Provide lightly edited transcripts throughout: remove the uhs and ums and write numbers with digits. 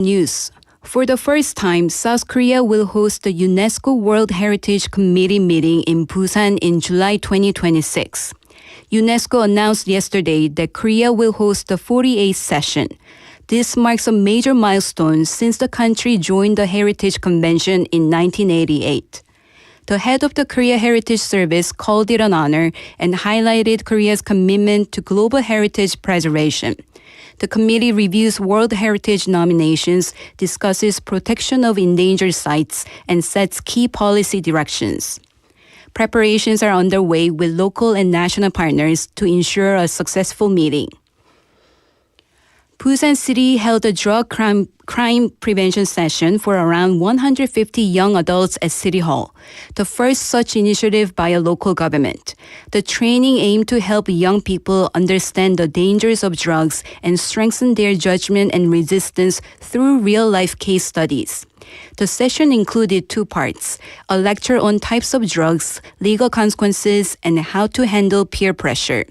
News. For the first time, South Korea will host the UNESCO World Heritage Committee meeting in Busan in July 2026. UNESCO announced yesterday that Korea will host the 48th session. This marks a major milestone since the country joined the Heritage Convention in 1988. The head of the Korea Heritage Service called it an honor and highlighted Korea's commitment to global heritage preservation. The committee reviews World Heritage nominations, discusses protection of endangered sites, and sets key policy directions. Preparations are underway with local and national partners to ensure a successful meeting. Busan City held a drug crime prevention session for around 150 young adults at City Hall, the first such initiative by a local government. The training aimed to help young people understand the dangers of drugs and strengthen their judgment and resistance through real-life case studies. The session included two parts, a lecture on types of drugs, legal consequences, and how to handle peer pressure,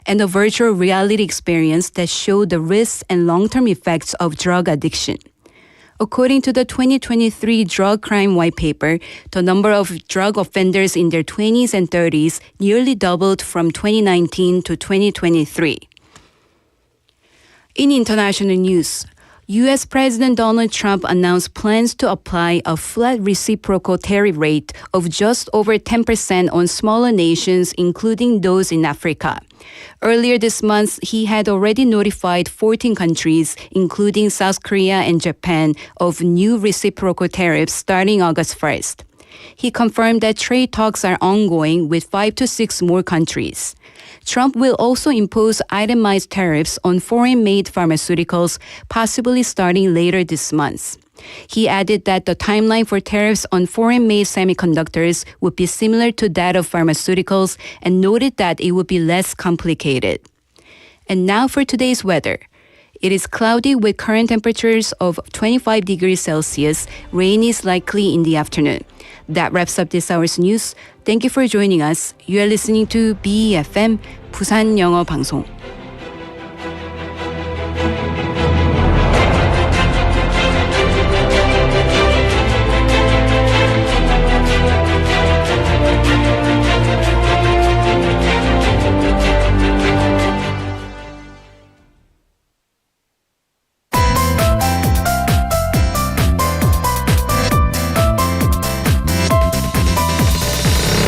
and a virtual reality experience that showed the risks and long-term effects of drug addiction. According to the 2023 Drug Crime White Paper, the number of drug offenders in their 20s and 30s nearly doubled from 2019 to 2023. In international news, U.S. President Donald Trump announced plans to apply a flat reciprocal tariff rate of just over 10% on smaller nations, including those in Africa. Earlier this month, he had already notified 14 countries, including South Korea and Japan, of new reciprocal tariffs starting August 1st. He confirmed that trade talks are ongoing with 5 to 6 more countries. Trump will also impose itemized tariffs on foreign-made pharmaceuticals, possibly starting later this month. He added that the timeline for tariffs on foreign-made semiconductors would be similar to that of pharmaceuticals and noted that it would be less complicated. And now for today's weather. It is cloudy with current temperatures of 25 degrees Celsius. Rain is likely in the afternoon. That wraps up this hour's news. Thank you for joining us. You are listening to BEFM 부산영어방송.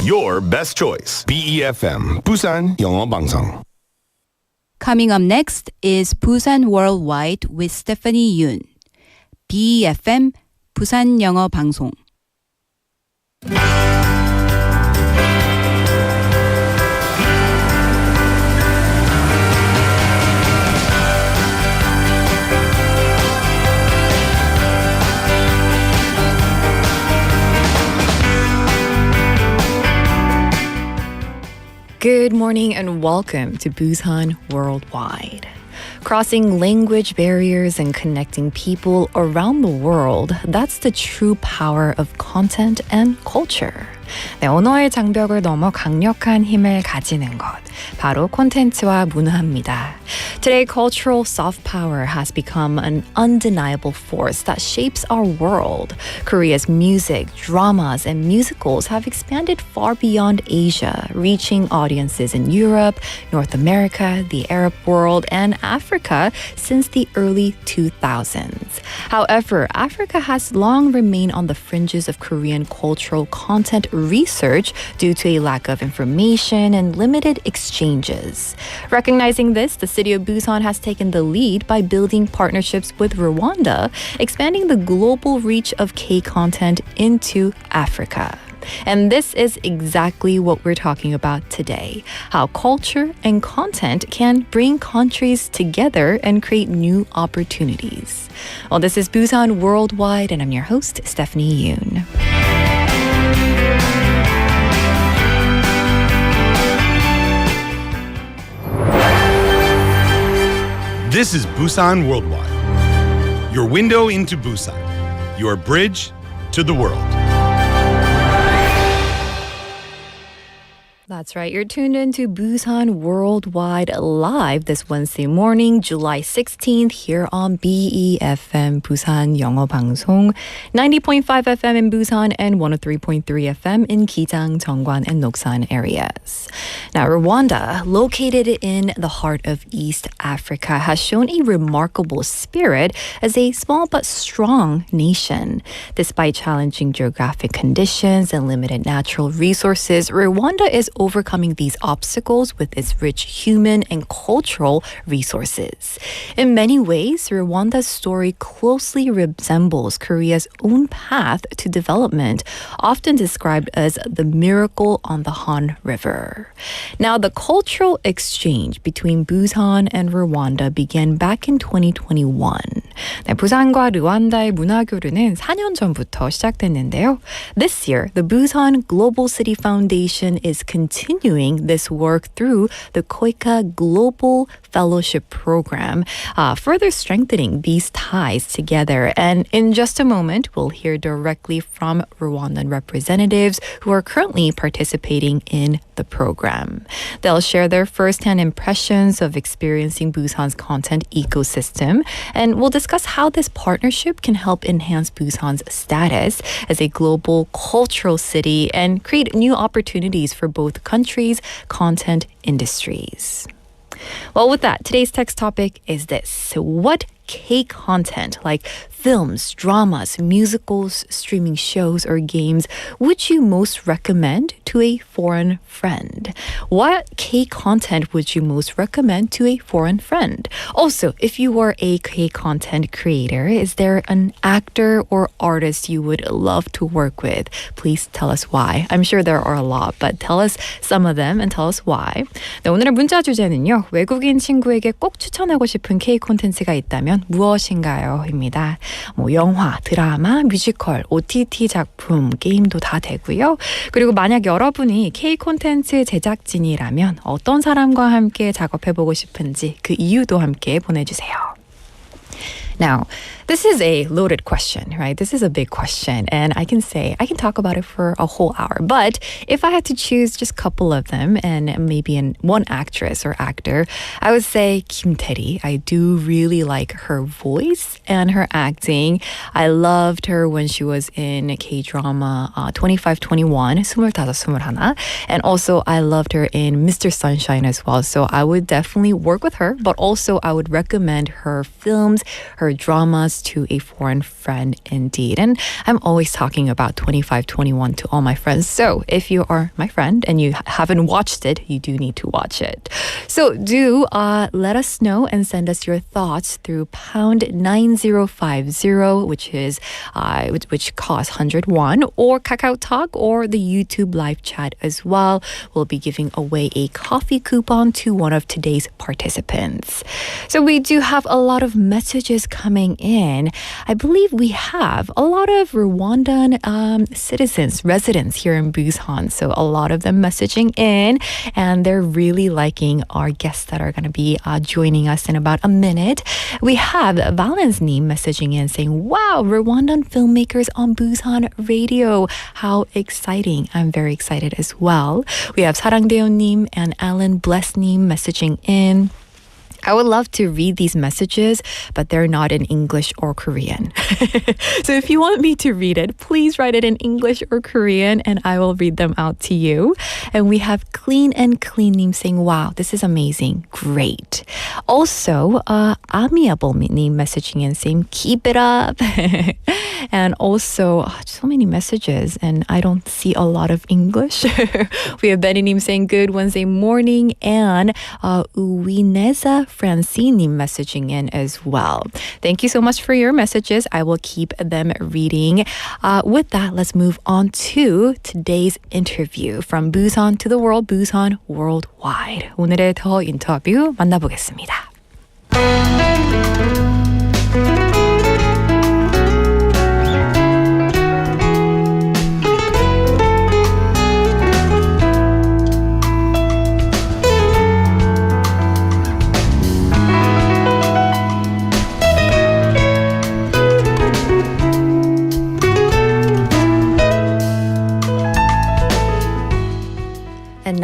Your best choice. BEFM 부산영어방송. Coming up next is Busan Worldwide with Stephanie Yoon. BEFM 부산영어방송. Good morning and welcome to Busan Worldwide. Crossing language barriers and connecting people around the world, that's the true power of content and culture. 네, 언어의 장벽을 넘어 강력한 힘을 가지는 것, 바로 콘텐츠와 문화입니다. Today, cultural soft power has become an undeniable force that shapes our world. Korea's music, dramas, and musicals have expanded far beyond Asia, reaching audiences in Europe, North America, the Arab world, and Africa since the early 2000s. However, Africa has long remained on the fringes of Korean cultural content research due to a lack of information and limited exchanges. Recognizing this, the city of Busan has taken the lead by building partnerships with Rwanda, expanding the global reach of K-content into Africa. And this is exactly what we're talking about today, how culture and content can bring countries together and create new opportunities. Well, this is Busan Worldwide, and I'm your host, Stephanie Yoon. This is Busan Worldwide, your window into Busan, your bridge to the world. That's right. You're tuned in to Busan Worldwide Live this Wednesday morning, July 16th, here on BEFM, 부산영어방송, 90.5 FM in Busan and 103.3 FM in Gijang, Jeongwan, and Noksan areas. Now, Rwanda, located in the heart of East Africa, has shown a remarkable spirit as a small but strong nation. Despite challenging geographic conditions and limited natural resources, Rwanda is overcoming these obstacles with its rich human and cultural resources. In many ways, Rwanda's story closely resembles Korea's own path to development, often described as the miracle on the Han River. Now, the cultural exchange between Busan and Rwanda began back in 2021. 네, 부산과 르완다의 문화교류는 4년 전부터 시작됐는데요. This year, the Busan Global City Foundation is continuing this work through the KOICA Global Fellowship Program, further strengthening these ties together. And in just a moment, we'll hear directly from Rwandan representatives who are currently participating in the program. They'll share their firsthand impressions of experiencing Busan's content ecosystem, and we'll discuss how this partnership can help enhance Busan's status as a global cultural city and create new opportunities for both countries' content industries. Well, with that, today's text topic is this. What K-content like films, dramas, musicals, streaming shows, or games would you most recommend to a foreign friend? What K-content would you most recommend to a foreign friend? Also, if you were a K-content creator, is there an actor or artist you would love to work with? Please tell us why. I'm sure there are a lot, but tell us some of them and tell us why. 네, 오늘의 문자 주제는요. 외국인 친구에게 꼭 추천하고 싶은 K-콘텐츠가 있다면 무엇인가요? 입니다. 뭐 영화, 드라마, 뮤지컬, OTT 작품, 게임도 다 되고요. 그리고 만약 여러분이 K-콘텐츠 제작진이라면 어떤 사람과 함께 작업해보고 싶은지 그 이유도 함께 보내주세요. Now, this is a loaded question, right? This is a big question, and I can talk about it for a whole hour. But if I had to choose just a couple of them, and maybe one actress or actor, I would say Kim Tae-ri. I do really like her voice and her acting. I loved her when she was in K-drama 2521, 2521, and also I loved her in Mr. Sunshine as well. So I would definitely work with her, but also I would recommend her films, her dramas to a foreign friend indeed. And I'm always talking about 2521 to all my friends. So if you are my friend and you haven't watched it, you do need to watch it. So do let us know and send us your thoughts through pound 9050, which costs 101, or Kakao Talk or the YouTube live chat as well. We'll be giving away a coffee coupon to one of today's participants. So we do have a lot of messages coming in. I believe we have a lot of Rwandan residents here in Busan. So a lot of them messaging in, and they're really liking our guests that are going to be joining us in about a minute. We have Valens Nim messaging in saying, wow, Rwandan filmmakers on Busan Radio. How exciting. I'm very excited as well. We have Sarangdeo Nim and Alan Bless Nim messaging in. I would love to read these messages, but they're not in English or Korean. So if you want me to read it, please write it in English or Korean, and I will read them out to you. And we have Clean and Clean saying, wow, this is amazing. Great. Also, Amiable messaging in saying, keep it up. And also, so many messages, and I don't see a lot of English. We have Benny saying, good Wednesday morning, and Uwineza Francine messaging in as well. Thank you so much for your messages. I will keep them reading. With that, let's move on to today's interview. From Busan to the world, Busan Worldwide. 오늘의 더 인터뷰 만나보겠습니다.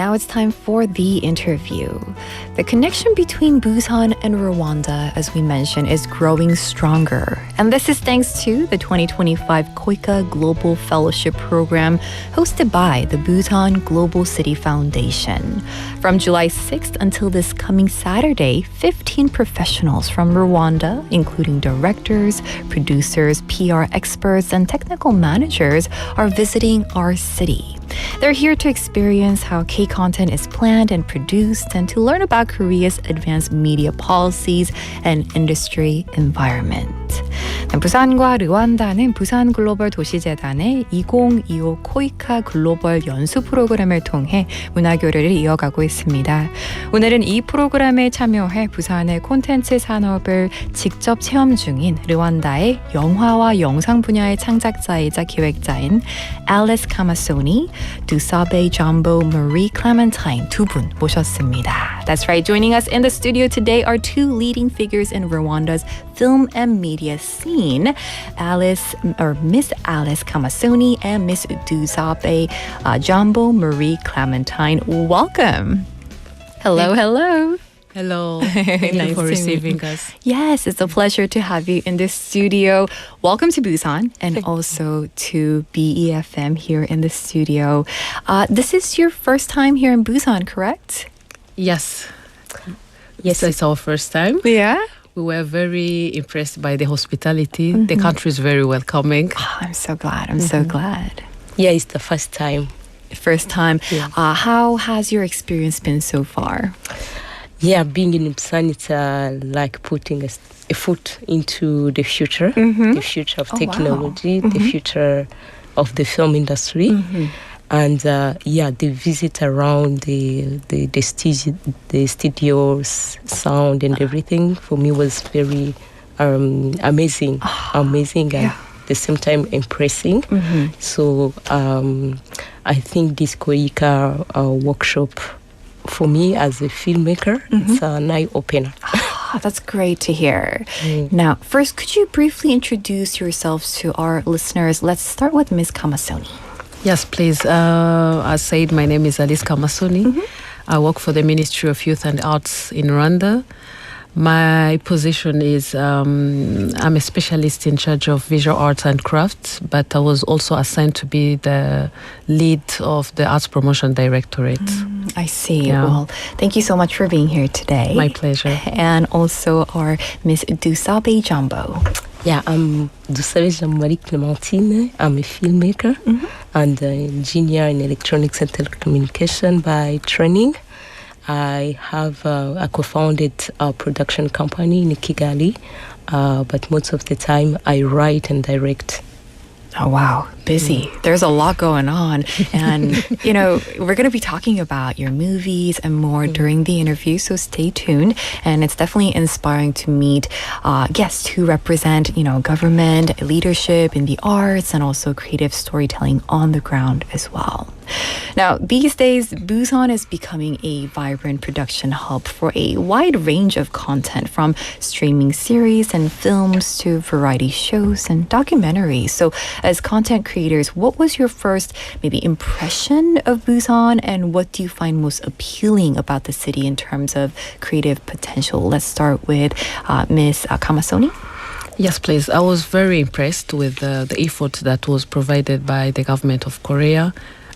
now it's time for the interview. The connection between Busan and Rwanda, as we mentioned, is growing stronger. And this is thanks to the 2025 KOICA Global Fellowship Program hosted by the Busan Global City Foundation. From July 6th until this coming Saturday, 15 professionals from Rwanda, including directors, producers, PR experts, and technical managers, are visiting our city. They're here to experience how K-content is planned and produced and to learn about Korea's advanced media policies and industry environment. 부산과 르완다는 부산 글로벌 도시재단의 2025 코이카 글로벌 연수 프로그램을 통해 문화교류를 이어가고 있습니다. 오늘은 이 프로그램에 참여해 부산의 콘텐츠 산업을 직접 체험 중인 르완다의 영화와 영상 분야의 창작자이자 기획자인 앨리스 카마소니, DUSABEJAMBO, Marie Clementine 두 분 모셨습니다. That's right. Joining us in the studio today are two leading figures in Rwanda's film and media scene, Miss Alice Kamasoni and Miss DUSABEJAMBO, Marie Clementine. Welcome. Hello, hello. Hello. Thank you for receiving us. Yes, it's a pleasure to have you in the studio. Welcome to Busan and also to BEFM here in the studio. This is your first time here in Busan, correct? Yes. Yes, it's our first time. Yeah. We were very impressed by the hospitality. The country is very welcoming. Oh, I'm so glad. I'm so glad. Yeah, it's the first time. First time. Yeah. How has your experience been so far? Yeah, being in Busan, it's like putting a foot into the future, the future of technology, the future of the film industry. And yeah, the visit around the studios, sound and everything for me was very amazing, and at the same time impressing. So I think this KOICA workshop, for me as a filmmaker, it's an eye-opener. That's great to hear. Now, first, could you briefly introduce yourselves to our listeners? Let's start with Ms. Kamasoni. Yes, please. As said, my name is Alice Kamasoni. I work for the Ministry of Youth and Arts in Rwanda. My position is I'm a specialist in charge of visual arts and crafts, but I was also assigned to be the lead of the Arts Promotion Directorate. I see. Yeah. Well, thank you so much for being here today. My pleasure. And also our Miss DUSABEJAMBO. Yeah, I'm DUSABEJAMBO Marie Clementine. I'm a filmmaker and an engineer in electronics and telecommunication by training. I co-founded a production company in Kigali, but most of the time I write and direct. Oh, wow. Busy. There's a lot going on. And, you know, we're going to be talking about your movies and more during the interview, so stay tuned. And it's definitely inspiring to meet guests who represent, you know, government, leadership in the arts, and also creative storytelling on the ground as well. Now, these days, Busan is becoming a vibrant production hub for a wide range of content, from streaming series and films to variety shows and documentaries. So, as content creators, what was your first maybe impression of Busan, and what do you find most appealing about the city in terms of creative potential? Let's start with Ms. Kamasoni. Yes, please. I was very impressed with the effort that was provided by the government of Korea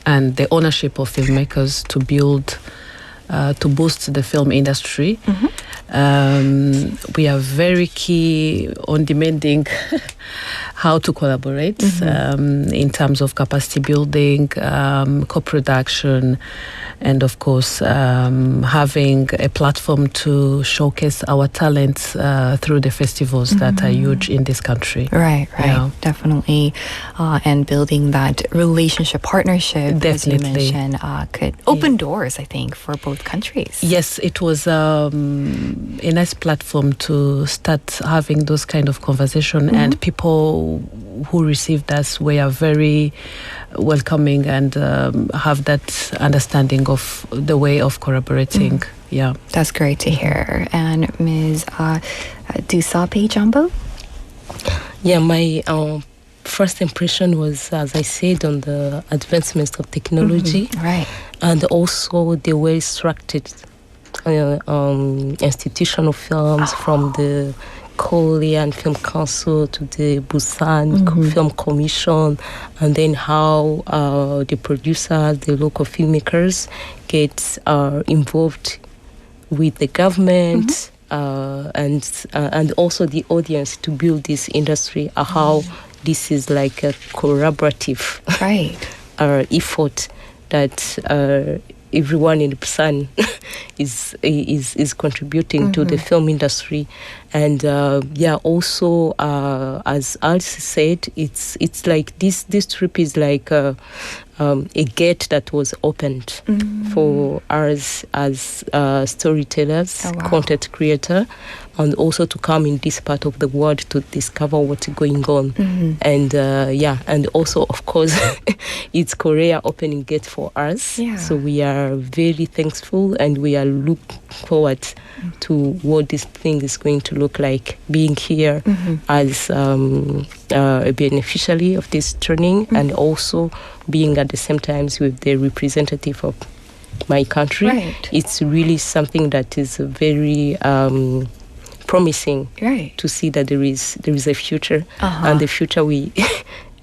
and the ownership of filmmakers to build, to boost the film industry. We are very key on demanding how to collaborate in terms of capacity building, co-production, and of course having a platform to showcase our talents through the festivals that are huge in this country. Right, Yeah. definitely. And building that relationship, partnership, as you Definitely. mentioned, could open doors, I think, for both countries. Yes, it was a nice platform to start having those kind of conversation, and people who received us were very welcoming and have that understanding of the way of collaborating. Yeah. That's great to hear. And Ms. DUSABEJAMBO? Yeah, my first impression was, as I said, on the advancements of technology. Right. And also the well-structured institutional films from the Korean Film Council to the Busan Film Commission, and then how the producers, the local filmmakers get involved with the government and also the audience to build this industry, how this is like a collaborative effort that everyone in Busan is contributing to the film industry. And also as Alice said, it's like this trip is like a gate that was opened for us as storytellers, content creator, and also to come in this part of the world to discover what's going on. And and also of course it's Korea opening gate for us. So we are very thankful and we are looking forward to what this thing is going to look like, being here as a beneficiary of this training and also being at the same time with the representative of my country. It's really something that is very promising to see that there is a future, and the future we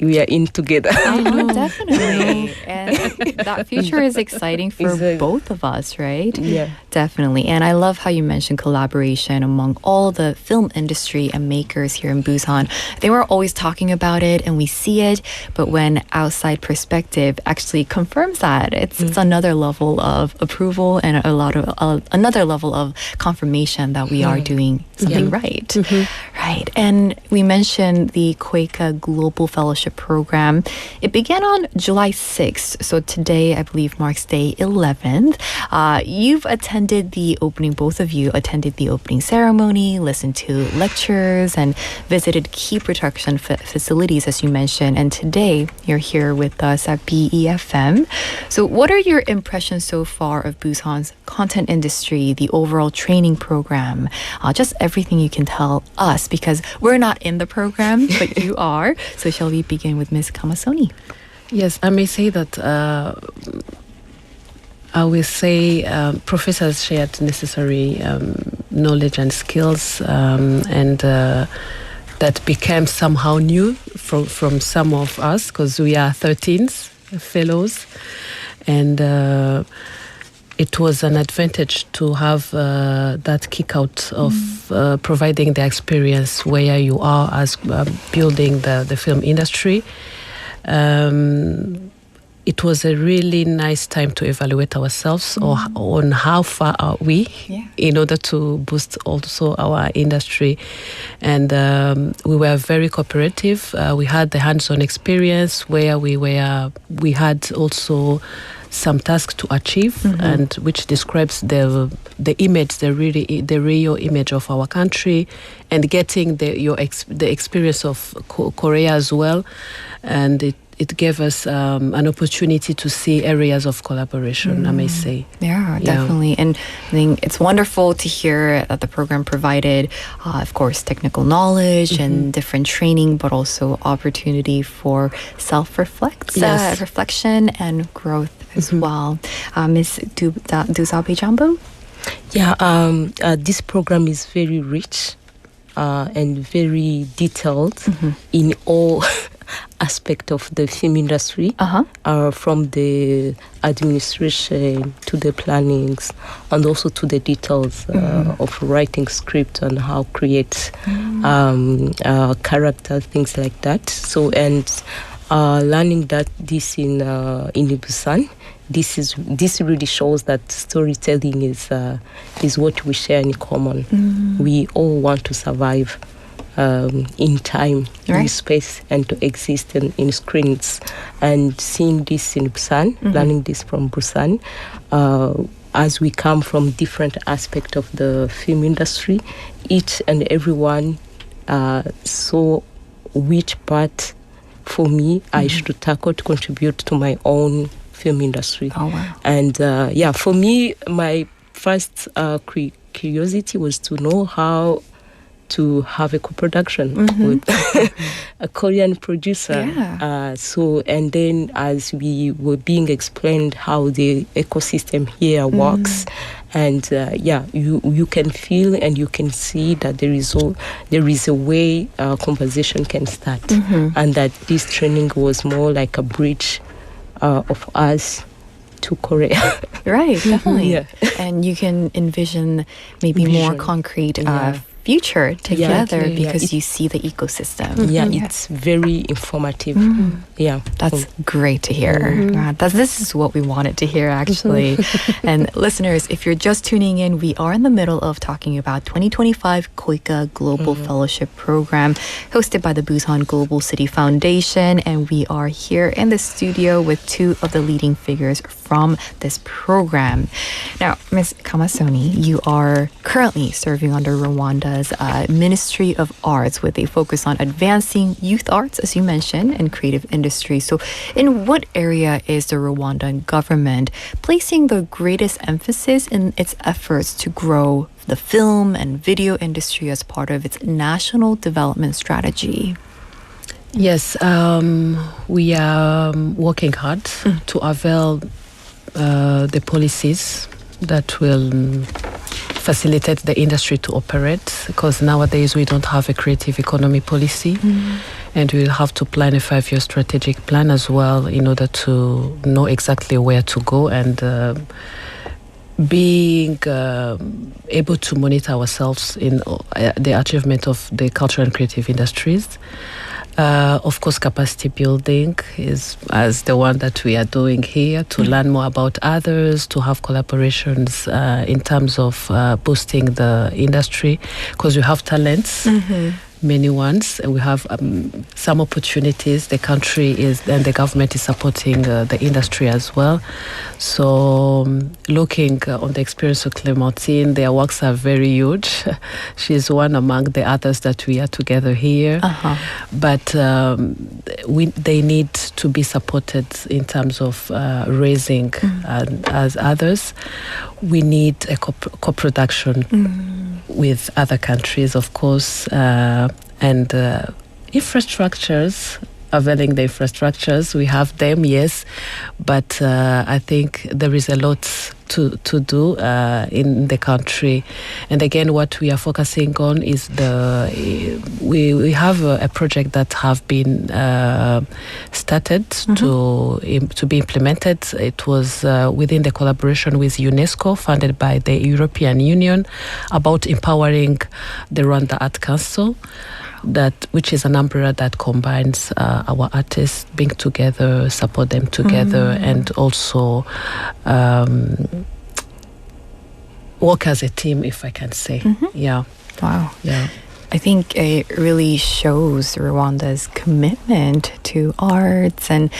are in together. Definitely. And that future is exciting for both of us, right? Yeah. Definitely. And I love how you mentioned collaboration among all the film industry and makers here in Busan. They were always talking about it and we see it, but when outside perspective actually confirms that, it's another level of approval and another level of confirmation that we are doing something right. Right. And we mentioned the KOICA Global Fellowship Program. It began on July 6th, so today I believe marks day 11th. You've attended the opening, both of you attended the opening ceremony, listened to lectures, and visited key production facilities, as you mentioned. And today you're here with us at BEFM. So what are your impressions so far of Busan's content industry, the overall training program, just everything you can tell us, because we're not in the program, but you are. So shall we begin with Ms. KAMASONI? Yes, I may say that I will say professors shared necessary knowledge and skills, and that became somehow new from some of us, because we are 13th fellows, and it was an advantage to have that kick out of providing the experience where you are as building the film industry. It was a really nice time to evaluate ourselves on how far are we in order to boost also our industry. And we were very cooperative. We had the hands-on experience where we had also some tasks to achieve, and which describes the image, the real image of our country, and getting the experience of Korea as well, and it gave us an opportunity to see areas of collaboration, I may say. Yeah, definitely. And I think it's wonderful to hear that the program provided, of course, technical knowledge and different training, but also opportunity for reflection and growth as well. Ms. DUSABEJAMBO? Yeah, this program is very rich and very detailed in all aspect of the film industry, from the administration to the plannings and also to the details of writing script and how create character, things like that. So, and learning that this in Busan, this really shows that storytelling is what we share in common. We all want to survive in time, in space, and to exist in screens. And seeing this in Busan, learning this from Busan, as we come from different aspects of the film industry, each and everyone saw which part for me I should tackle to contribute to my own film industry. Oh, wow. And for me, my first curiosity was to know how to have a co-production with a Korean producer. Yeah. And then as we were being explained how the ecosystem here works, and you can feel and you can see that there is a way conversation can start, and that this training was more like a bridge of us to Korea. Right, definitely. Yeah. And you can envision maybe more concrete future together because you see the ecosystem. It's very informative. That's great to hear. This is what we wanted to hear, actually. And listeners, if you're just tuning in, we are in the middle of talking about 2025 KOICA Global Fellowship Program hosted by the Busan Global City Foundation. And we are here in the studio with two of the leading figures from this program. Now, Ms. KAMASONI, you are currently serving under Rwanda's Ministry of Arts with a focus on advancing youth arts, as you mentioned, and creative industry. So in what area is the Rwandan government placing the greatest emphasis in its efforts to grow the film and video industry as part of its national development strategy? Yes, we are working hard to avail the policies that will facilitate the industry to operate, because nowadays we don't have a creative economy policy, and we'll have to plan a 5-year strategic plan as well in order to know exactly where to go, and being able to monitor ourselves in the achievement of the cultural and creative industries. Of course, capacity building is as the one that we are doing here, to learn more about others, to have collaborations in terms of boosting the industry, because we have talents, many ones, and we have some opportunities. The country is, and the government is supporting the industry as well. So looking on the experience of Clementine, their works are very huge. She's one among the others that we are together here. But they need to be supported in terms of raising as others. We need a co-production with other countries, of course, and infrastructures, availing the infrastructures. We have them, yes, but I think there is a lot to do in the country. And again, what we are focusing on is we have a project that have been started to be implemented. It was within the collaboration with UNESCO, funded by the European Union, about empowering the Rwanda Art Council, which is an umbrella that combines our artists being together, support them together, and also work as a team, if I can say. Wow. Yeah. I think it really shows Rwanda's commitment to arts. And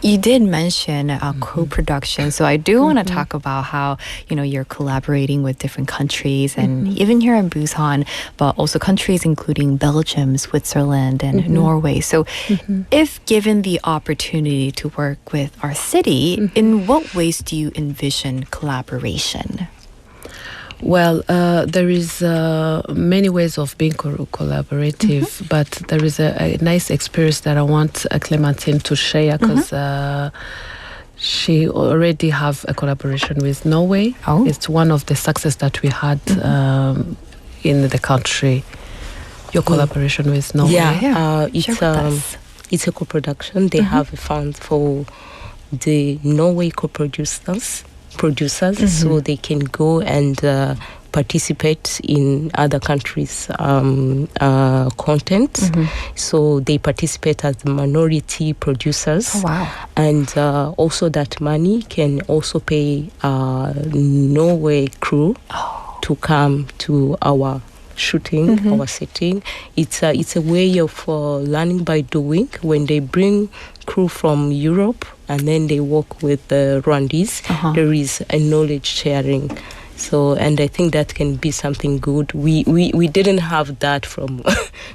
you did mention co-production, so I do want to talk about how you're collaborating with different countries, and even here in Busan, but also countries including Belgium, Switzerland, and Norway. So, if given the opportunity to work with our city, in what ways do you envision collaboration? Well, there is many ways of being collaborative, but there is a nice experience that I want Clementine to share, because she already have a collaboration with Norway. It's one of the success that we had in the country. Your collaboration with Norway. It's a co-production. They have a fund for the Norway co-producers. So they can go and participate in other countries' content. So they participate as minority producers. And also that money can also pay Norway crew to come to our shooting, our setting. It's a way of learning by doing. When they bring crew from Europe and then they work with the Rwandese, there is a knowledge sharing. So, and I think that can be something good. We didn't have that from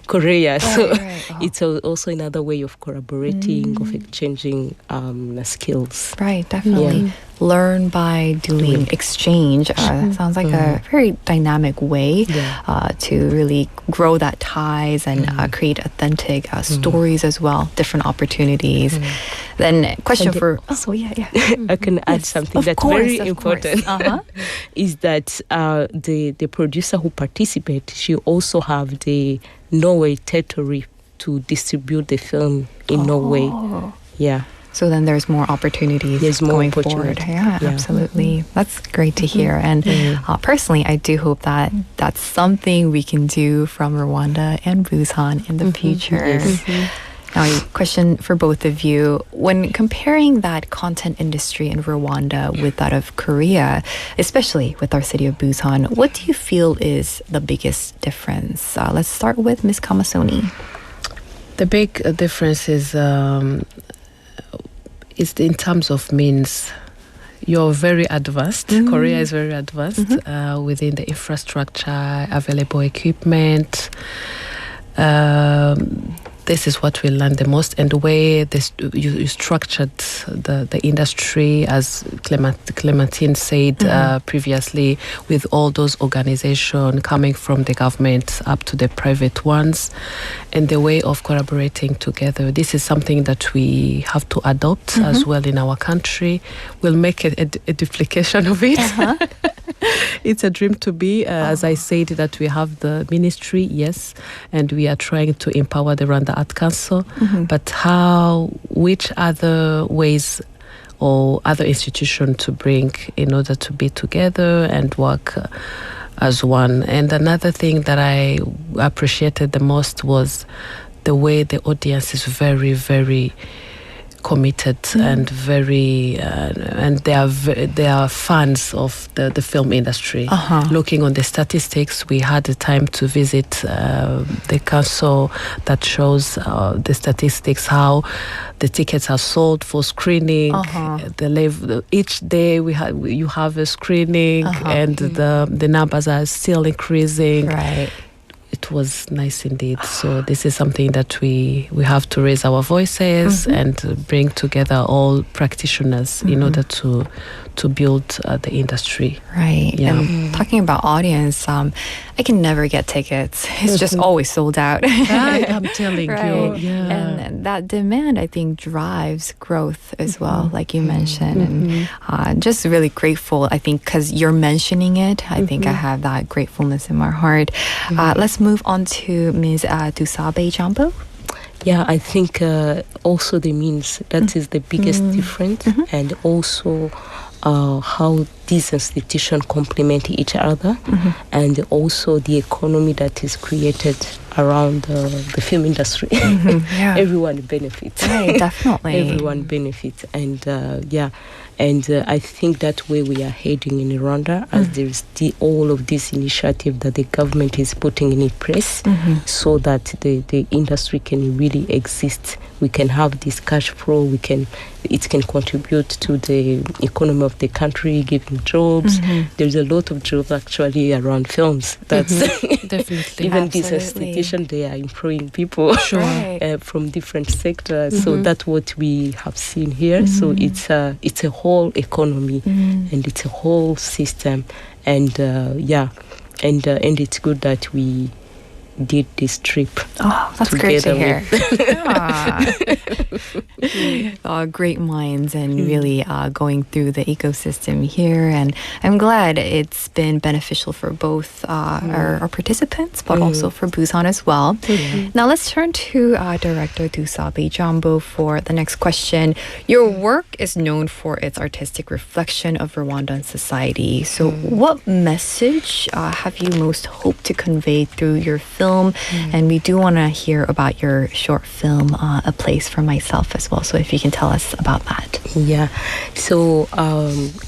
Korea, so it's also another way of collaborating, of exchanging skills. Right, definitely. learn by doing exchange. Sounds like a very dynamic way to really grow that ties and create authentic stories as well, different opportunities. Then question for... I can add something that's very important. Is that the producer who participates, she also have the Norway territory to distribute the film in Norway. Yeah. So then there's more opportunities going forward. Yeah, absolutely. That's great to hear. And personally, I do hope that that's something we can do from Rwanda and Busan in the future. Now, a question for both of you. When comparing that content industry in Rwanda with that of Korea, especially with our city of Busan, what do you feel is the biggest difference? Let's start with Ms. KAMASONI. The big difference is in terms of means. You're very advanced. Korea is very advanced within the infrastructure, available equipment. This is what we learned the most, and the way you structured the industry, as Clementine said previously, with all those organizations coming from the government up to the private ones, and the way of collaborating together. This is something that we have to adopt as well in our country. We'll make a duplication of it. It's a dream to be, as I said, that we have the ministry, yes, and we are trying to empower the Rwanda Art Council, but which other ways or other institutions to bring in order to be together and work as one. And another thing that I appreciated the most was the way the audience is very, very committed and very and they are fans of the film industry. Looking on the statistics, we had the time to visit the council that shows the statistics, how the tickets are sold for screening. Each day you have a screening, and the numbers are still increasing. Right. It was nice indeed. So this is something that we have to raise our voices and bring together all practitioners in order to build the industry. Right. Yeah. And talking about audience, I can never get tickets. It's just always sold out. I'm telling you. Yeah. And that demand, I think, drives growth as well, like you mentioned. And just really grateful, I think, because you're mentioning it. I think I have that gratefulness in my heart. Let's move on to Ms. DUSABEJAMBO. Yeah, I think also the means, that is the biggest difference, and also how these institutions complement each other, and also the economy that is created around the film industry. Everyone benefits. Right, definitely. Everyone benefits. And and I think that way we are heading in Rwanda, as there is all of this initiative that the government is putting in place, so that the industry can really exist. We can have this cash flow. It can contribute to the economy of the country, giving jobs. There's a lot of jobs actually around films. That's definitely. Even this institution, they are employing people from different sectors. So that's what we have seen here. So it's a whole economy, and it's a whole system, and and it's good that we did this trip. Oh, that's great to hear. Great minds, and really going through the ecosystem here. And I'm glad it's been beneficial for both our participants, but also for Busan as well. Now let's turn to Director DUSABEJAMBO for the next question. Your work is known for its artistic reflection of Rwandan society. So what message have you most hoped to convey through your film? And we do want to hear about your short film, A Place for Myself, as well. So if you can tell us about that. Yeah. So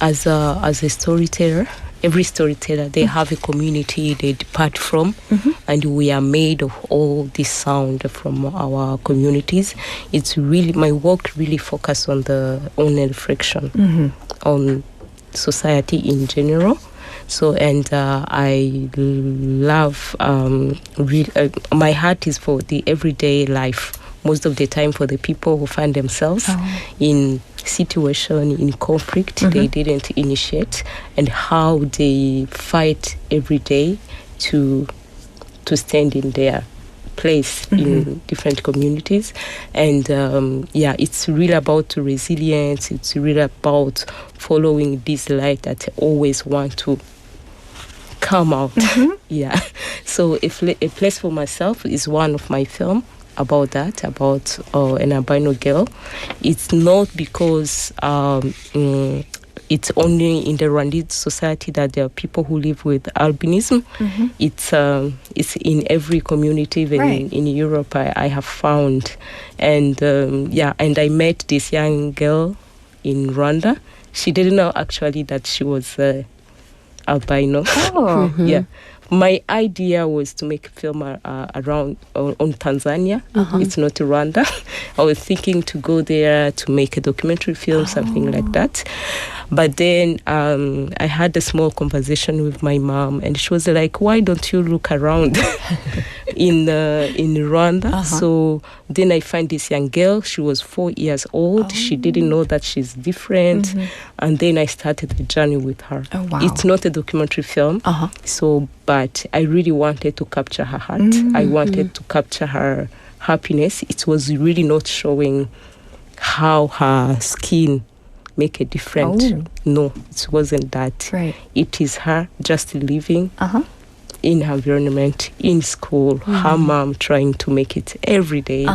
as a storyteller, every storyteller, they have a community they depart from, and we are made of all this sound from our communities. It's really, my work really focuses on the reflection on society in general. So, and I love, my heart is for the everyday life, most of the time for the people who find themselves in situation in conflict they didn't initiate, and how they fight every day to stand in their place in different communities. And it's really about resilience. It's really about following this light that I always want to come out. So a place for myself is one of my film about that, about an albino girl. It's not because it's only in the Rwandese society that there are people who live with albinism. It's in every community, even in Europe, I have found. And and I met this young girl in Rwanda. She didn't know actually that she was albino. My idea was to make a film around on Tanzania. It's not Rwanda. I was thinking to go there to make a documentary film, something like that. But then I had a small conversation with my mom, and she was like, "Why don't you look around in Rwanda?" So then I find this young girl. She was 4 years old. She didn't know that she's different. And then I started the journey with her. Oh, wow. It's not a documentary film. But I really wanted to capture her heart. I wanted to capture her happiness. It was really not showing how her skin make a difference. No, it wasn't that. It is her just living in her environment, in school, her mom trying to make it every day.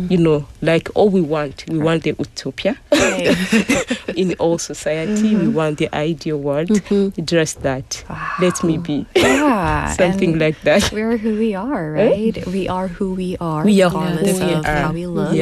You know, like all we want the utopia in all society. We want the ideal world. Just that. Let me be. Something like that. We're who we are, right? We are who we are, regardless of how we look.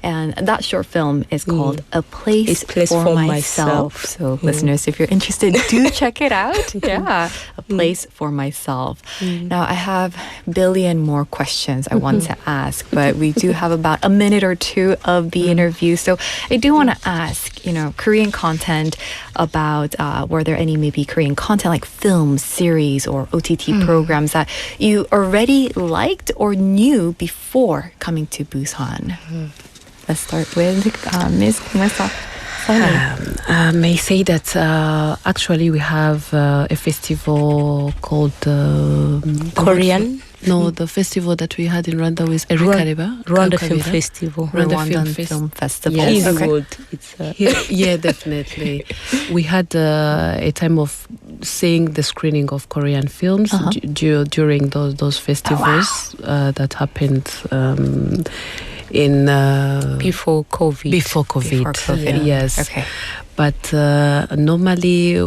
And that short film is called A Place for Myself. So listeners, if you're interested, do check it out. A Place for Myself. Now, I have a billion more questions I want to ask, but we do have about a minute or two of the interview. So I do want to ask, Korean content about, were there any maybe Korean content like films, series, or OTT programs that you already liked or knew before coming to Busan? Let's start with Ms. Kumasa. I may say that actually we have a festival called Korean. No, the festival that we had in Rwanda was Rwanda Film Festival. Rwandan Film Festival. Yes. Okay. Definitely. We had a time of seeing the screening of Korean films during those festivals that happened in before COVID. Before COVID. Yes. Okay. But normally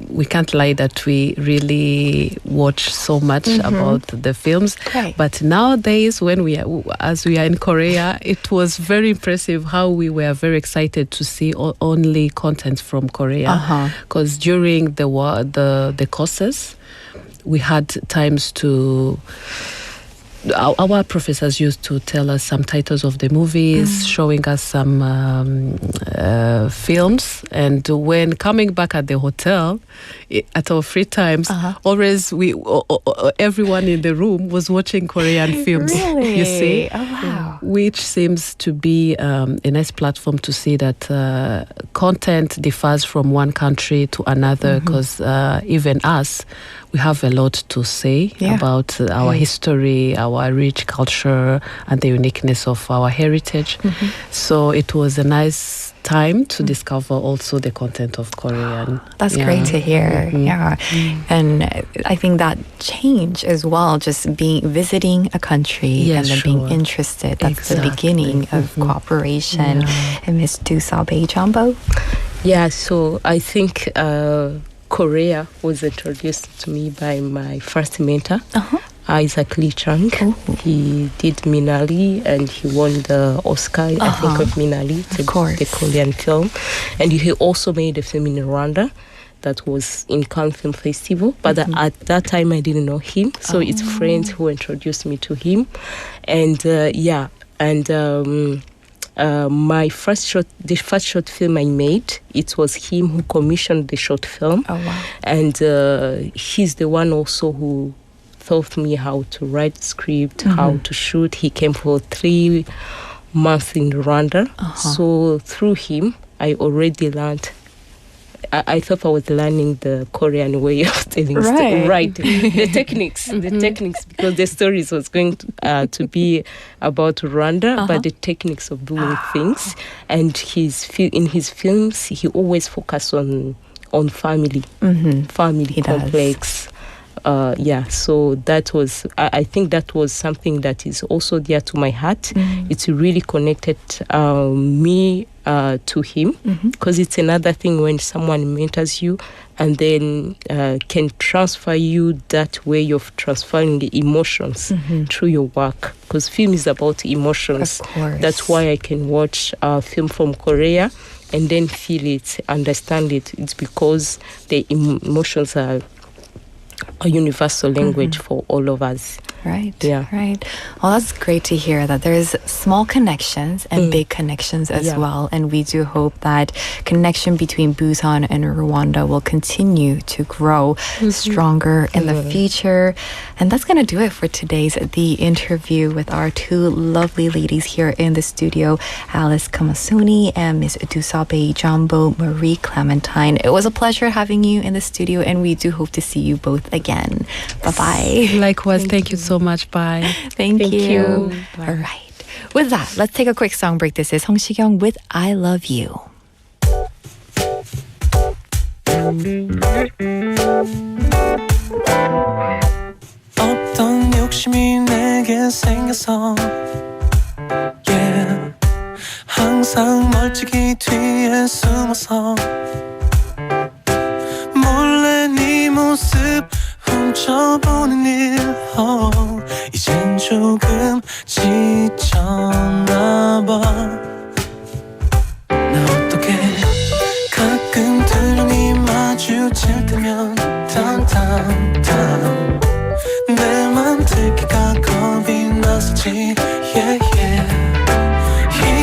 we can't lie that we really watch so much about the films. But nowadays, as we are in Korea, it was very impressive how we were very excited to see only content from Korea. Because during the courses, we had times to. Our professors used to tell us some titles of the movies, showing us some films, and when coming back at the hotel at our free times, always everyone in the room was watching Korean films. Really? You see, which seems to be a nice platform to see that content differs from one country to another, because even us, we have a lot to say about our history, our rich culture, and the uniqueness of our heritage. So it was a nice time to discover also the content of Korean. That's great to hear. And I think that change as well, just visiting a country and then being interested. That's the beginning of cooperation. And Ms. DUSABEJAMBO? So I think Korea was introduced to me by my first mentor, Isaac Lee Chung. He did Minali, and he won the Oscar, I think, of Minali, the Korean film. And he also made a film in Rwanda that was in Cannes Film Festival. But at that time, I didn't know him. So it's friends who introduced me to him. And the first short film I made, it was him who commissioned the short film. And he's the one also who taught me how to write script, how to shoot. He came for 3 month in Rwanda. So through him, I already learned. I thought I was learning the Korean way of telling stories. Right. The techniques, because the stories was going to be about Rwanda, but the techniques of doing things. And in his films, he always focused on family, family complex. So that was, I think that was something that is also dear to my heart. It's really connected me to him, because it's another thing when someone mentors you and then can transfer you that way of transferring the emotions through your work, because film is about emotions. Of course. That's why I can watch a film from Korea and then feel it, understand it. It's because the emotions are a universal language for all of us. Right. Yeah. Right. Well, that's great to hear that there's small connections and big connections as well. And we do hope that connection between Busan and Rwanda will continue to grow stronger in the future. And that's going to do it for today's The Interview with our two lovely ladies here in the studio, Alice KAMASONI and Miss DUSABEJAMBO Marie Clementine. It was a pleasure having you in the studio, and we do hope to see you both again. Bye-bye. Likewise, thank you so much. Bye. Thank you. Bye. All right. With that, let's take a quick song break. This is 성시경 with I Love You. 어떤 욕심이 내게 생겨서 항상 멀찍이 뒤에 숨어서 몰래 네 모습 훔쳐보는 일 이젠 조금 지쳤나봐. 나 어떡해. 가끔 두 눈이 마주칠 때면 탕탕탕 내 맘 들키가 겁이 났었지.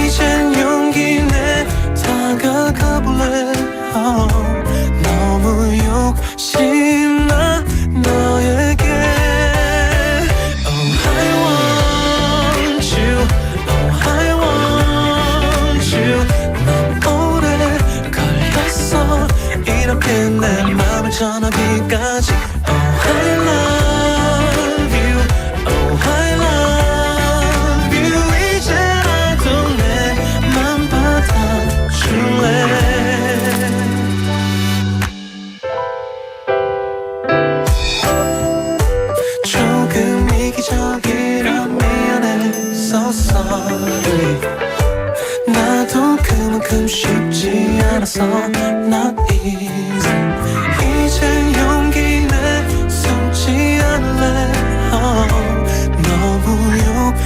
이젠 용기 내 다가가볼래. 너무 욕심나 너에게. Oh I want you, oh I want you. 너무 오래 걸렸어 이렇게 내 맘을 전하기까지. Oh I love you, oh I love you. 이제라도 내 맘 받아줄래. 나도 그만큼 쉽지 않아서 not easy. 이젠 용기 내 숨지 않을래. 너무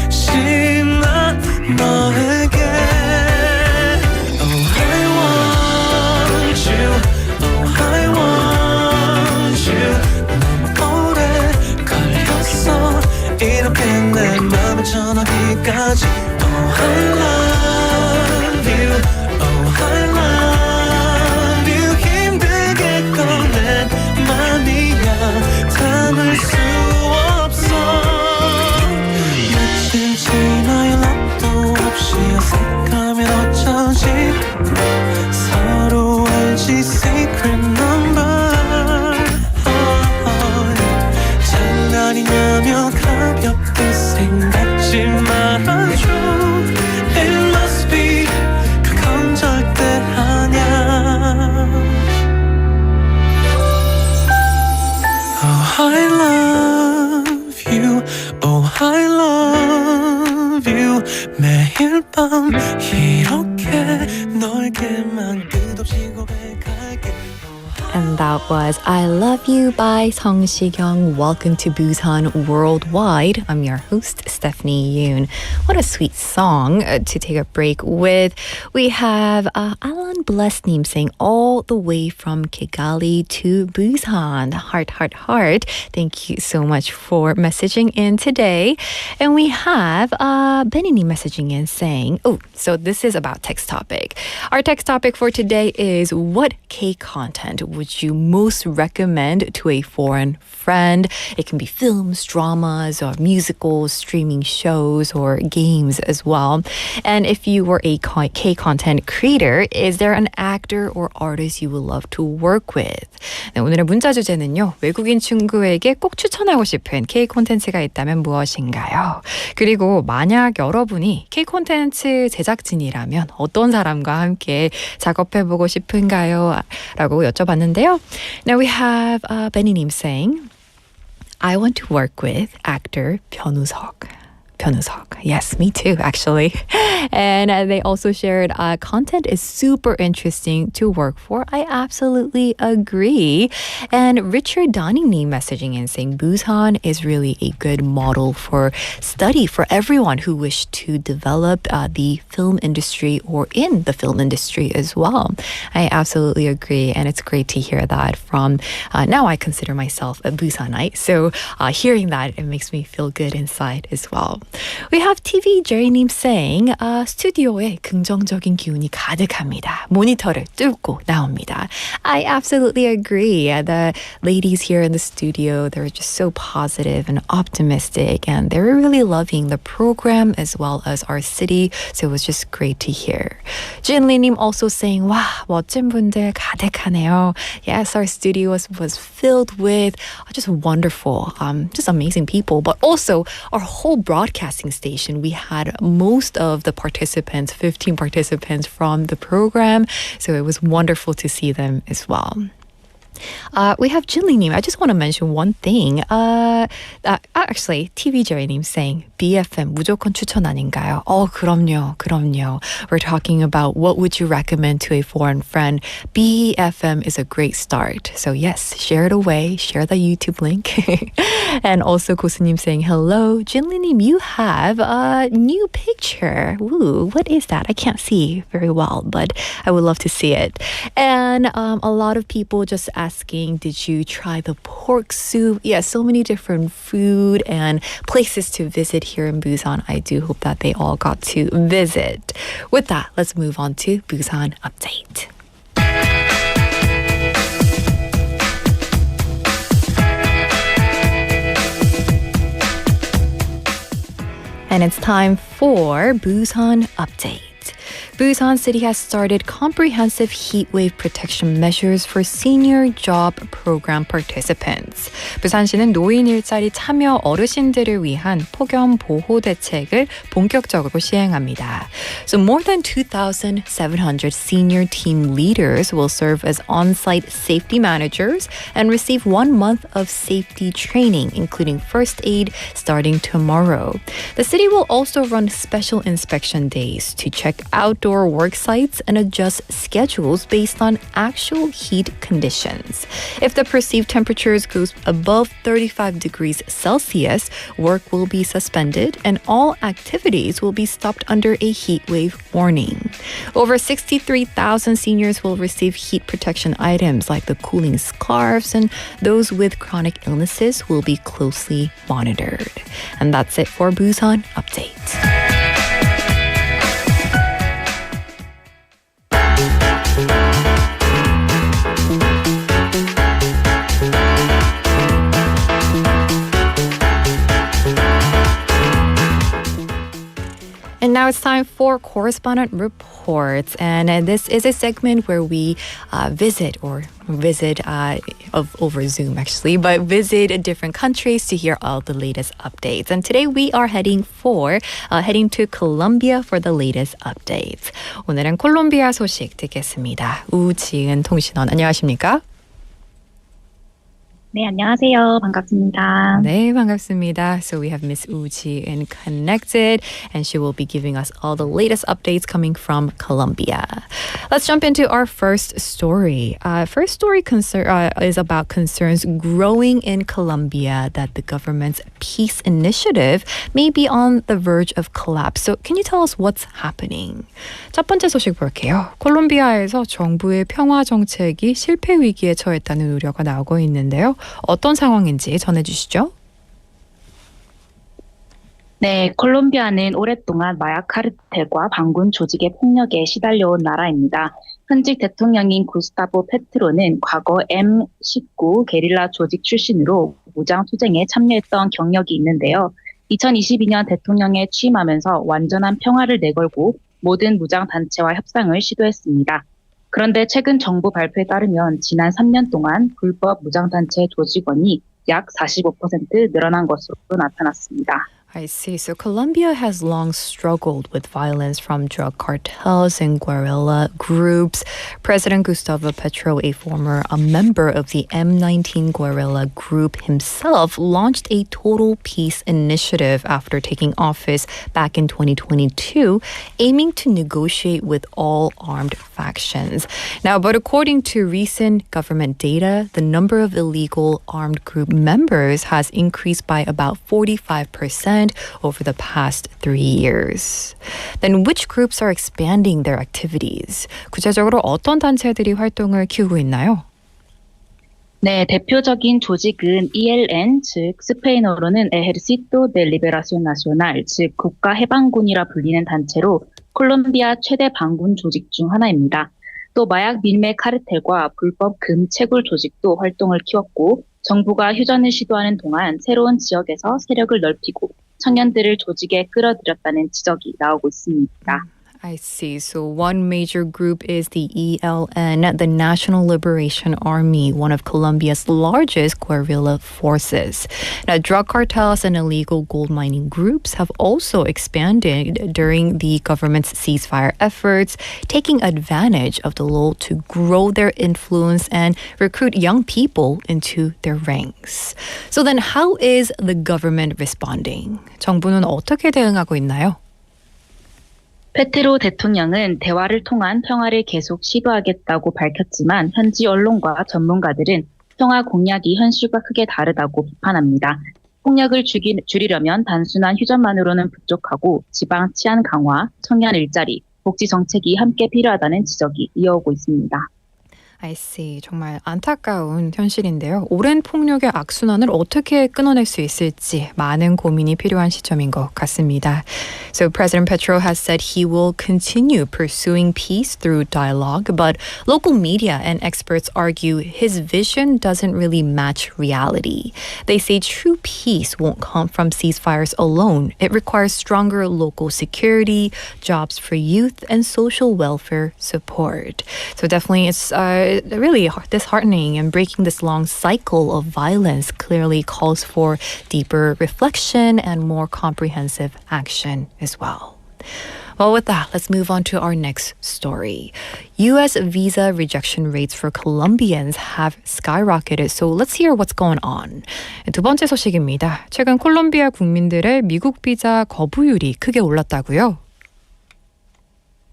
욕심나 너에게. Oh I want you, oh I want you. 너무 오래 걸렸어 이렇게 내 맘을 전하기까지. Oh I love you, oh I love you. 힘들게 꺼낸 맘이야 담을 수 없어. 며칠 지나 연락도 없이 어색하면 어쩌지. 서로 알지 secret number. 장난이냐며 가볍게 생각지 말아줘. It must be 그건 절대 아냐. Oh I love you, oh I love you. 매일 밤 이렇게 넓게만 끝없이 고백할게. And that was I Love You by 성시경. Welcome to Busan Worldwide. I'm your host, Stephanie Yoon. What a sweet song to take a break with. We have Alan Blessnim saying all the way from Kigali to Busan. Heart, heart, heart. Thank you so much for messaging in today. And we have Benini messaging in saying, so this is about text topic. Our text topic for today is what K content would would you most recommend to a foreign friend? It can be films, dramas, or musicals, streaming shows, or games as well. And if you were a K-content creator, is there an actor or artist you would love to work with? 네, 오늘의 문자 주제는요. 외국인 친구에게 꼭 추천하고 싶은 K-콘텐츠가 있다면 무엇인가요? 그리고 만약 여러분이 K-콘텐츠 제작진이라면 어떤 사람과 함께 작업해보고 싶은가요? 라고 여쭤봤는데요. Now we have Benny님 saying, I want to work with actor 변우석. Yes, me too, actually. And they also shared content is super interesting to work for. I absolutely agree. And Richard Donning messaging in saying Busan is really a good model for study for everyone who wish to develop the film industry or in the film industry as well. I absolutely agree. And it's great to hear that from, now I consider myself a Busanite. So hearing that, it makes me feel good inside as well. We have TV Jerry님 saying 스튜디오에 긍정적인 기운이 가득합니다. 모니터를 뚫고 나옵니다. I absolutely agree. The ladies here in the studio, they're just so positive and optimistic, and they were really loving the program as well as our city. So it was just great to hear. Jinli님 also saying, 와, 멋진 분들 가득하네요. Yes, our studio was filled with just wonderful, just amazing people, but also our whole broadcasting station. We had most of the participants, 15 participants from the program. So it was wonderful to see them as well. We have Jinli님. I just want to mention one thing. Actually, TV Jerry님 saying BFM 무조건 추천 아닌가요? 그럼요. We're talking about what would you recommend to a foreign friend. BFM is a great start. So yes, share it away. Share the YouTube link. And also 고수님 saying hello. Jinli님, you have a new picture. Ooh, what is that? I can't see very well, but I would love to see it. And a lot of people just asking, did you try the pork soup? Yeah, so many different food and places to visit here in Busan. I do hope that they all got to visit. With that, let's move on to Busan Update. And it's time for Busan Update. Busan City has started comprehensive heat wave protection measures for senior job program participants. 부산시는 노인일자리 참여 어르신들을 위한 폭염 보호 대책을 본격적으로 시행합니다. So more than 2,700 senior team leaders will serve as on-site safety managers and receive 1 month of safety training, including first aid, starting tomorrow. The city will also run special inspection days to check outdoor work sites and adjust schedules based on actual heat conditions. If the perceived temperatures goes above 35 degrees Celsius, work will be suspended and all activities will be stopped under a heat wave warning. Over 63,000 seniors will receive heat protection items like the cooling scarves, and those with chronic illnesses will be closely monitored. And that's it for Busan Update. And now it's time for Correspondent Reports. And this is a segment where we visit over Zoom actually, but visit different countries to hear all the latest updates. And today we are heading to Colombia for the latest updates. 오늘은 콜롬비아 소식 듣겠습니다. 우지은 통신원, 안녕하십니까? 네, 안녕하세요. 반갑습니다. 네, 반갑습니다. So we have Miss Uji in connected, and she will be giving us all the latest updates coming from Colombia. Let's jump into our first story. First story is about concerns growing in Colombia that the government's peace initiative may be on the verge of collapse. So can you tell us what's happening? 첫 번째 소식 볼게요. 콜롬비아에서 정부의 평화 정책이 실패 위기에 처했다는 우려가 나오고 있는데요. 어떤 상황인지 전해주시죠. 네, 콜롬비아는 오랫동안 마약 카르텔과 반군 조직의 폭력에 시달려온 나라입니다. 현직 대통령인 구스타보 페트로는 과거 M19 게릴라 조직 출신으로 무장 투쟁에 참여했던 경력이 있는데요. 2022년 대통령에 취임하면서 완전한 평화를 내걸고 모든 무장 단체와 협상을 시도했습니다. 그런데 최근 정부 발표에 따르면 지난 3년 동안 불법 무장 단체 조직원이 약 45% 늘어난 것으로 나타났습니다. I see. So Colombia has long struggled with violence from drug cartels and guerrilla groups. President Gustavo Petro, a member of the M19 guerrilla group himself, launched a total peace initiative after taking office back in 2022, aiming to negotiate with all armed factions. Now, but according to recent government data, the number of illegal armed group members has increased by about 45% over the past 3 years. Then which groups are expanding their activities? 구체적으로 어떤 단체들이 활동을 키우고 있나요? 네, 대표적인 조직은 ELN, 즉 스페인어로는 Ejército de Liberación Nacional, 즉 국가해방군이라 불리는 단체로 콜롬비아 최대 반군 조직 중 하나입니다. 또 마약 밀매 카르텔과 불법 금 채굴 조직도 활동을 키웠고 정부가 휴전을 시도하는 동안 새로운 지역에서 세력을 넓히고 청년들을 조직에 끌어들였다는 지적이 나오고 있습니다. I see. So one major group is the ELN, the National Liberation Army, one of Colombia's largest guerrilla forces. Now, drug cartels and illegal gold mining groups have also expanded during the government's ceasefire efforts, taking advantage of the lull to grow their influence and recruit young people into their ranks. So then how is the government responding? 정부는 어떻게 대응하고 있나요? 페트로 대통령은 대화를 통한 평화를 계속 시도하겠다고 밝혔지만 현지 언론과 전문가들은 평화 공약이 현실과 크게 다르다고 비판합니다. 폭력을 줄이려면 단순한 휴전만으로는 부족하고 지방 치안 강화, 청년 일자리, 복지 정책이 함께 필요하다는 지적이 이어오고 있습니다. I see. 정말 안타까운 현실인데요. 오랜 폭력의 악순환을 어떻게 끊어낼 수 있을지 많은 고민이 필요한 시점인 것 같습니다. So President Petro has said he will continue pursuing peace through dialogue, but local media and experts argue his vision doesn't really match reality. They say true peace won't come from ceasefires alone. It requires stronger local security, jobs for youth, and social welfare support. So definitely it's really disheartening, and breaking this long cycle of violence clearly calls for deeper reflection and more comprehensive action as well. Well, with that, let's move on to our next story. U.S. visa rejection rates for Colombians have skyrocketed. So let's hear what's going on. 두 번째 소식입니다. 최근 콜롬비아 국민들의 미국 비자 거부율이 크게 올랐다고요?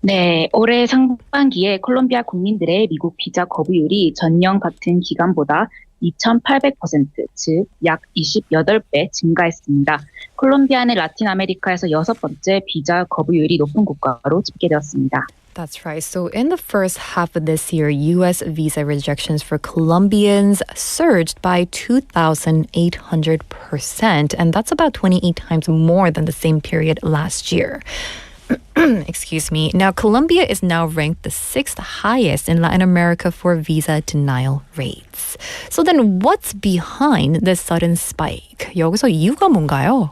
네, 올해 상반기에 콜롬비아 국민들의 미국 비자 거부율이 전년 같은 기간보다 2,800%, 즉 약 28배 증가했습니다. 콜롬비아는 라틴 아메리카에서 6번째 비자 거부율이 높은 국가로 집계되었습니다. That's right. So in the first half of this year, U.S. visa rejections for Colombians surged by 2,800%, and that's about 28 times more than the same period last year. Excuse me. Now, Colombia is now ranked the 6th highest in Latin America for visa denial rates. So then what's behind this sudden spike? 여기서 이유가 뭔가요?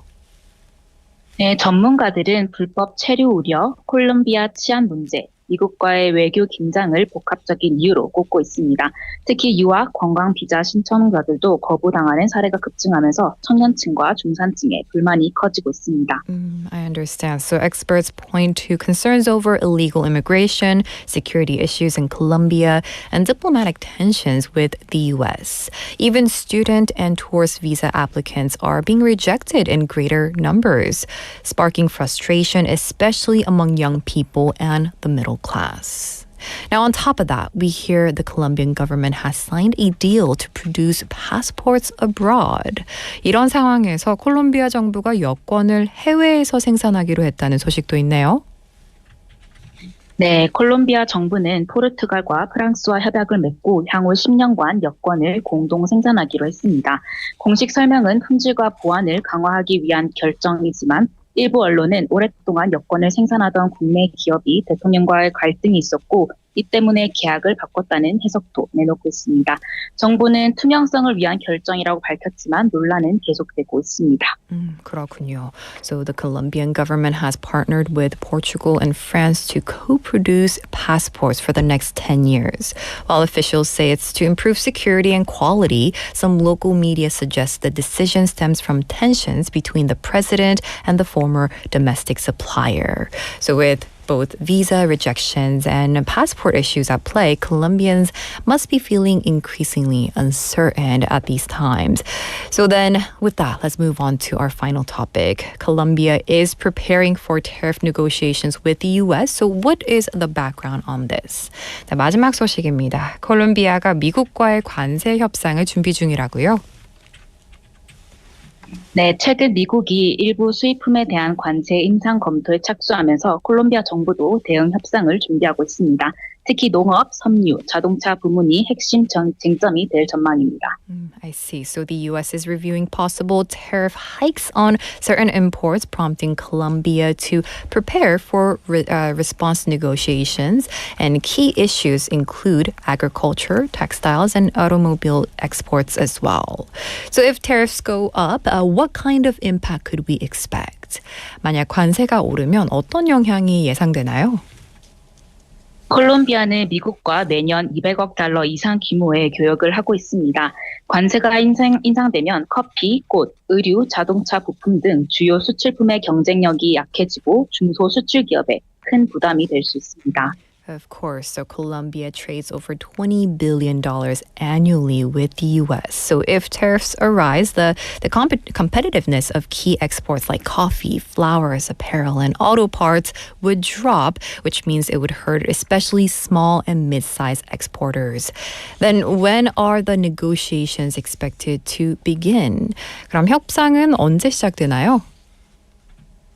네, 전문가들은 불법 체류 우려, 콜롬비아 치안 문제, 미국과의 외교 긴장을 복합적인 이유로 꼽고 있습니다. 특히 유학, 관광 비자 신청자들도 거부당하는 사례가 급증하면서 청년층과 중산층의 불만이 커지고 있습니다. I understand. So experts point to concerns over illegal immigration, security issues in Colombia, and diplomatic tensions with the U.S. Even student and tourist visa applicants are being rejected in greater numbers, sparking frustration, especially among young people and the middle class. Now, on top of that, we hear the Colombian government has signed a deal to produce passports abroad. 이런 상황에서 콜롬비아 정부가 여권을 해외에서 생산하기로 했다는 소식도 있네요. 네, 콜롬비아 정부는 포르투갈과 프랑스와 협약을 맺고 향후 10년간 여권을 공동 생산하기로 했습니다. 공식 설명은 품질과 보안을 강화하기 위한 결정이지만 일부 언론은 오랫동안 여권을 생산하던 국내 기업이 대통령과의 갈등이 있었고 이 때문에 계약을 바꿨다는 해석도 내놓고 있습니다. 정부는 투명성을 위한 결정이라고 밝혔지만 논란은 계속되고 있습니다. 그렇군요. So the Colombian government has partnered with Portugal and France to co-produce passports for the next 10 years. While officials say it's to improve security and quality, some local media suggest the decision stems from tensions between the president and the former domestic supplier. So with both visa rejections and passport issues at play, Colombians must be feeling increasingly uncertain at these times. So then, with that, let's move on to our final topic. Colombia is preparing for tariff negotiations with the U.S. So what is the background on this? 자, 마지막 소식입니다. 콜롬비아가 미국과의 관세 협상을 준비 중이라고요? 네, 최근 미국이 일부 수입품에 대한 관세 인상 검토에 착수하면서 콜롬비아 정부도 대응 협상을 준비하고 있습니다. 특히 농업, 섬유, 자동차 부문이 핵심 쟁점이 될 전망입니다. I see. So the U.S. is reviewing possible tariff hikes on certain imports, prompting Colombia to prepare for response negotiations. And key issues include agriculture, textiles, and automobile exports as well. So if tariffs go up, what kind of impact could we expect? 만약 관세가 오르면 어떤 영향이 예상되나요? 콜롬비아는 미국과 매년 200억 달러 이상 규모의 교역을 하고 있습니다. 관세가 인상되면 커피, 꽃, 의류, 자동차 부품 등 주요 수출품의 경쟁력이 약해지고 중소수출기업에 큰 부담이 될 수 있습니다. Of course. So Colombia trades over $20 billion annually with the U.S. So if tariffs arise, the competitiveness of key exports like coffee, flowers, apparel, and auto parts would drop, which means it would hurt especially small and mid-sized exporters. Then when are the negotiations expected to begin? 그럼 협상은 언제 시작되나요?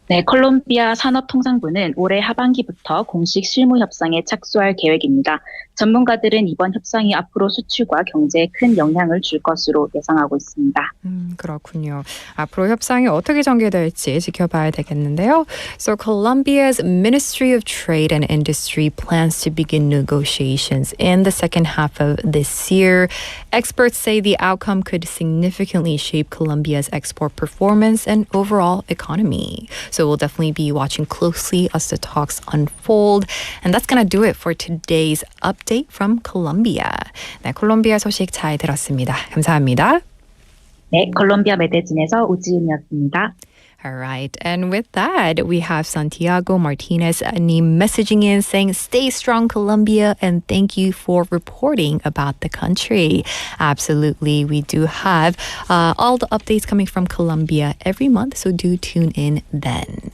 네, 콜롬비아 산업통상부는 올해 하반기부터 공식 실무 협상에 착수할 계획입니다. 전문가들은 이번 협상이 앞으로 수출과 경제에 큰 영향을 줄 것으로 예상하고 있습니다. 그렇군요. 앞으로 협상이 어떻게 전개될지 지켜봐야 되겠는데요. So Colombia's Ministry of Trade and Industry plans to begin negotiations in the second half of this year. Experts say the outcome could significantly shape Colombia's export performance and overall economy. So we'll definitely be watching closely as the talks unfold. And that's going to do it for today's update from Colombia. 네, 콜롬비아 소식 잘 들었습니다. 감사합니다. 네, 콜롬비아 매거진에서 우지은이었습니다. All right. And with that, we have Santiago Martinez messaging in saying, stay strong, Colombia, and thank you for reporting about the country. Absolutely. We do have all the updates coming from Colombia every month, so do tune in then.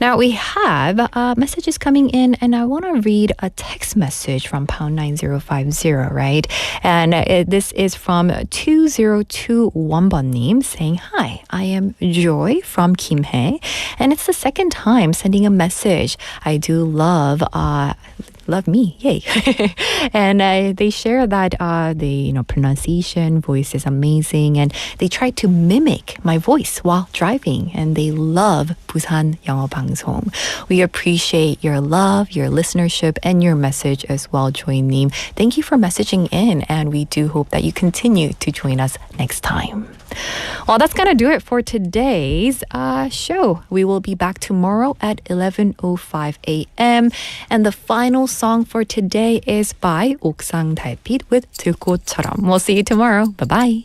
Now, we have messages coming in, and I want to read a text message from pound 9050, right? And this is from 2021번님 saying, hi, I am Joy from Kimhae, and it's the second time sending a message. I do love me, yay. And they share that the pronunciation, voice is amazing, and they try to mimic my voice while driving, and they love 부산영어방송. We appreciate your love, your listenership, and your message as well, Joy-님. Thank you for messaging in, and we do hope that you continue to join us next time. Well, that's going to do it for today's show. We will be back tomorrow at 11:05 a.m. And the final song for today is by 옥상 달빛 with 들꽃처럼. We'll see you tomorrow. Bye-bye.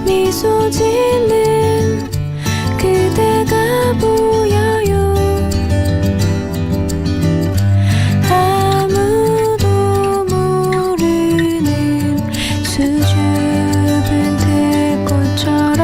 미소 짓는 그대가 보여요. 아무도 모르는 수줍은 들꽃처럼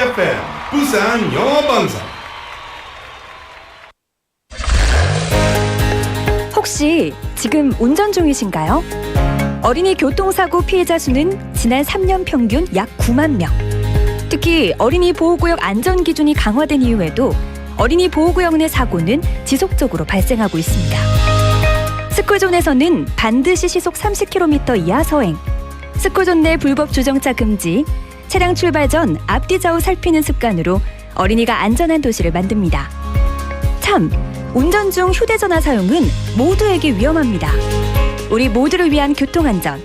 BFM 부산영어방송. 혹시 지금 운전 중이신가요? 어린이 교통사고 피해자 수는 지난 3년 평균 약 9만 명. 특히 어린이 보호구역 안전 기준이 강화된 이후에도 어린이 보호구역 내 사고는 지속적으로 발생하고 있습니다. 스쿨존에서는 반드시 시속 30km 이하 서행, 스쿨존 내 불법 주정차 금지, 차량 출발 전 앞뒤 좌우 살피는 습관으로 어린이가 안전한 도시를 만듭니다. 참, 운전 중 휴대전화 사용은 모두에게 위험합니다. 우리 모두를 위한 교통안전,